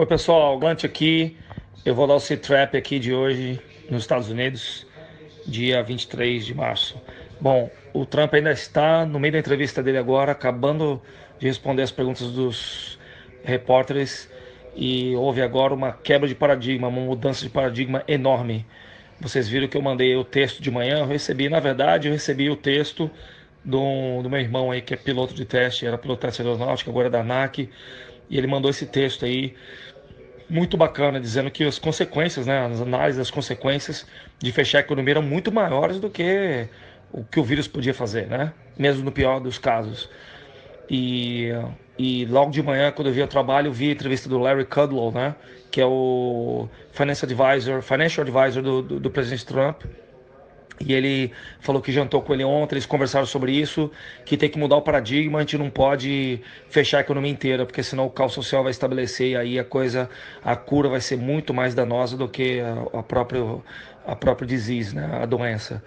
Oi pessoal, Glant aqui. Eu vou dar o C-Trap aqui de hoje nos Estados Unidos, dia 23 de março. Bom, o Trump ainda está no meio da entrevista dele agora, acabando de responder as perguntas dos repórteres, e houve agora uma quebra de paradigma, uma mudança de paradigma enorme. Vocês viram que eu mandei o texto de manhã, eu recebi o texto do meu irmão aí, que é piloto de teste, era piloto de teste aeronáutico, agora é da ANAC, e ele mandou esse texto aí muito bacana, dizendo que as consequências, né, as análises das consequências de fechar a economia eram muito maiores do que o vírus podia fazer, né? Mesmo no pior dos casos. E, e logo de manhã, quando eu vi o trabalho, eu vi a entrevista do Larry Kudlow, né? Que é o Financial Advisor do presidente Trump. E ele falou que jantou com ele ontem, eles conversaram sobre isso, que tem que mudar o paradigma, a gente não pode fechar a economia inteira, porque senão o caos social vai estabelecer e aí a cura vai ser muito mais danosa do que a própria disease, né, a doença.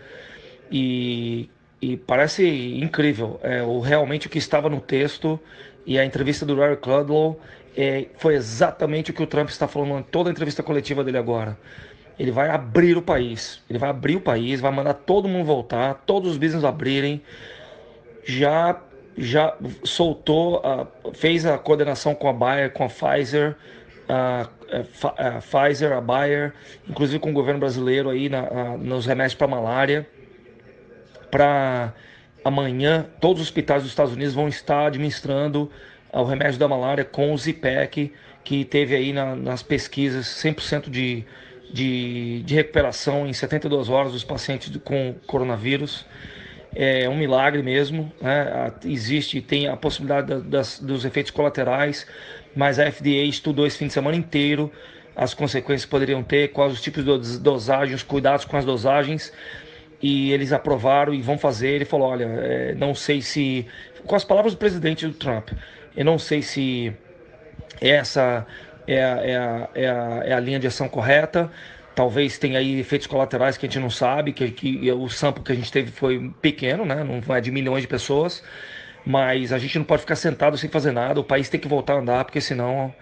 E, e parece incrível, realmente o que estava no texto e a entrevista do Larry Kudlow foi exatamente o que o Trump está falando em toda a entrevista coletiva dele agora. Ele vai abrir o país. Ele vai abrir o país, vai mandar todo mundo voltar, todos os business abrirem. Já já soltou, fez a coordenação com a Bayer, com a Pfizer, a Pfizer, a Bayer, inclusive com o governo brasileiro aí nos remédios para malária. Para amanhã, todos os hospitais dos Estados Unidos vão estar administrando o remédio da malária com o Z-Pak, que teve aí nas pesquisas 100% de recuperação em 72 horas dos pacientes com coronavírus. É um milagre mesmo, né? Tem a possibilidade dos efeitos colaterais, mas a FDA estudou esse fim de semana inteiro as consequências que poderiam ter, quais os tipos de dosagem, os cuidados com as dosagens, e eles aprovaram e vão fazer. Ele falou, olha, não sei se, com as palavras do presidente do Trump, eu não sei se essa é a linha de ação correta. Talvez tenha aí efeitos colaterais que a gente não sabe, que o sample que a gente teve foi pequeno, né? Não é de milhões de pessoas, mas a gente não pode ficar sentado sem fazer nada. O país tem que voltar a andar, porque senão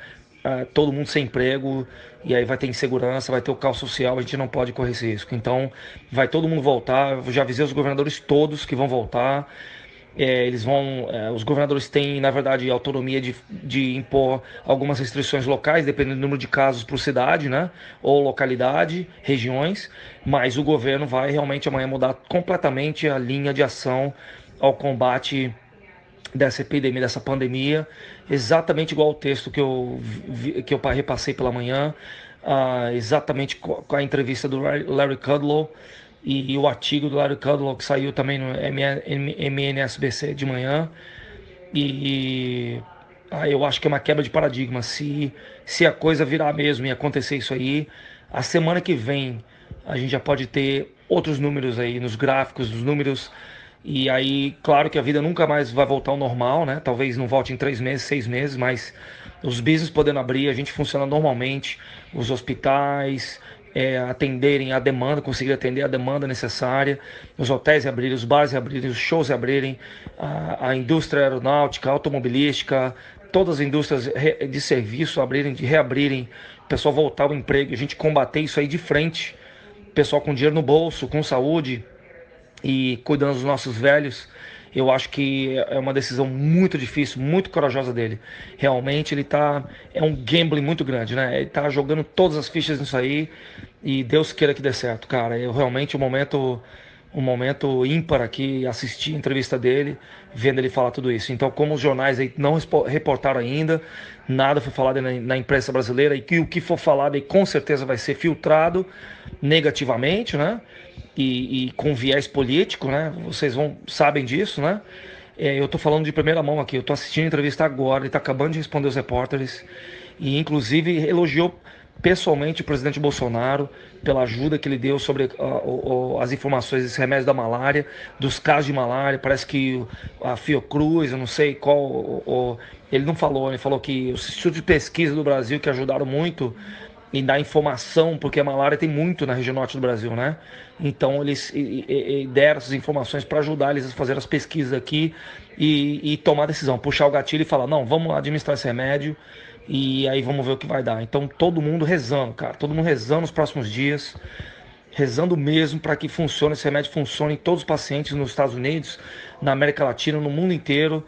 todo mundo sem emprego, e aí vai ter insegurança, vai ter o caos social, a gente não pode correr esse risco. Então vai todo mundo voltar. Eu já avisei os governadores todos que vão voltar. Os governadores têm, na verdade, autonomia de impor algumas restrições locais, dependendo do número de casos por cidade, né? Ou localidade, regiões, mas o governo vai realmente amanhã mudar completamente a linha de ação ao combate dessa epidemia, dessa pandemia, exatamente igual ao texto que eu repassei pela manhã, exatamente com a entrevista do Larry Kudlow e o artigo do Larry Kudlow que saiu também no MNSBC de manhã. E eu acho que é uma quebra de paradigma. Se a coisa virar mesmo e acontecer isso aí, a semana que vem a gente já pode ter outros números aí nos gráficos, os números. E aí, claro que a vida nunca mais vai voltar ao normal, né? Talvez não volte em 3 meses, 6 meses, mas os business podendo abrir, a gente funciona normalmente, os hospitais atenderem a demanda, conseguir atender a demanda necessária, os hotéis abrirem, os bares abrirem, os shows abrirem, a indústria aeronáutica, automobilística, todas as indústrias de serviço abrirem, de reabrirem, o pessoal voltar ao emprego, a gente combater isso aí de frente, o pessoal com dinheiro no bolso, com saúde e cuidando dos nossos velhos. Eu acho que é uma decisão muito difícil, muito corajosa dele. Realmente é um gambling muito grande, né? Ele tá jogando todas as fichas nisso aí e Deus queira que dê certo, cara. Eu realmente um momento ímpar aqui assistir a entrevista dele, vendo ele falar tudo isso. Então, como os jornais aí não reportaram ainda, nada foi falado na imprensa brasileira, e que o que for falado aí com certeza vai ser filtrado negativamente, né? E com viés político, né? Vocês sabem disso, né? Eu tô falando de primeira mão aqui, eu tô assistindo a entrevista agora, ele tá acabando de responder os repórteres, e inclusive elogiou pessoalmente o presidente Bolsonaro pela ajuda que ele deu sobre as informações desse remédio da malária, dos casos de malária. Parece que a Fiocruz, eu não sei qual, ele não falou, ele falou que os institutos de pesquisa do Brasil que ajudaram muito em dar informação, porque a malária tem muito na região norte do Brasil, né? Então eles deram essas informações para ajudar eles a fazer as pesquisas aqui e tomar a decisão, puxar o gatilho e falar, não, vamos administrar esse remédio, e aí vamos ver o que vai dar. Então todo mundo rezando, cara, todo mundo rezando nos próximos dias, rezando mesmo para que funcione, esse remédio funcione em todos os pacientes nos Estados Unidos, na América Latina, no mundo inteiro,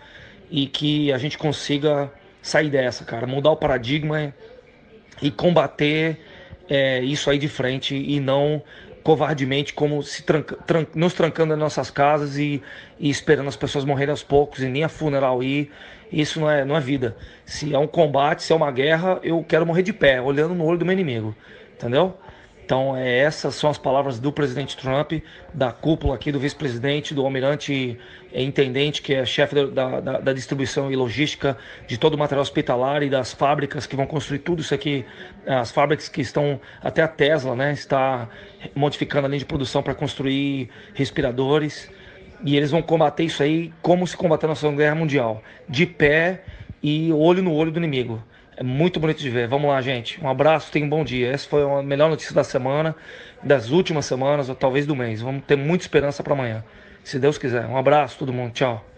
e que a gente consiga sair dessa, cara, mudar o paradigma e combater isso aí de frente e não covardemente como nos trancando nas nossas casas e esperando as pessoas morrerem aos poucos e nem a funeral ir. Isso não é vida. Se é um combate, se é uma guerra, eu quero morrer de pé, olhando no olho do meu inimigo, entendeu? Então, essas são as palavras do presidente Trump, da cúpula aqui, do vice-presidente, do almirante intendente, que é chefe da distribuição e logística de todo o material hospitalar e das fábricas que vão construir tudo isso aqui. As fábricas que estão, até a Tesla, né, está modificando a linha de produção para construir respiradores. E eles vão combater isso aí como se combater na Segunda Guerra Mundial, de pé e olho no olho do inimigo. É muito bonito de ver. Vamos lá, gente. Um abraço, tenha um bom dia. Essa foi a melhor notícia da semana, das últimas semanas, ou talvez do mês. Vamos ter muita esperança para amanhã, se Deus quiser. Um abraço, todo mundo. Tchau.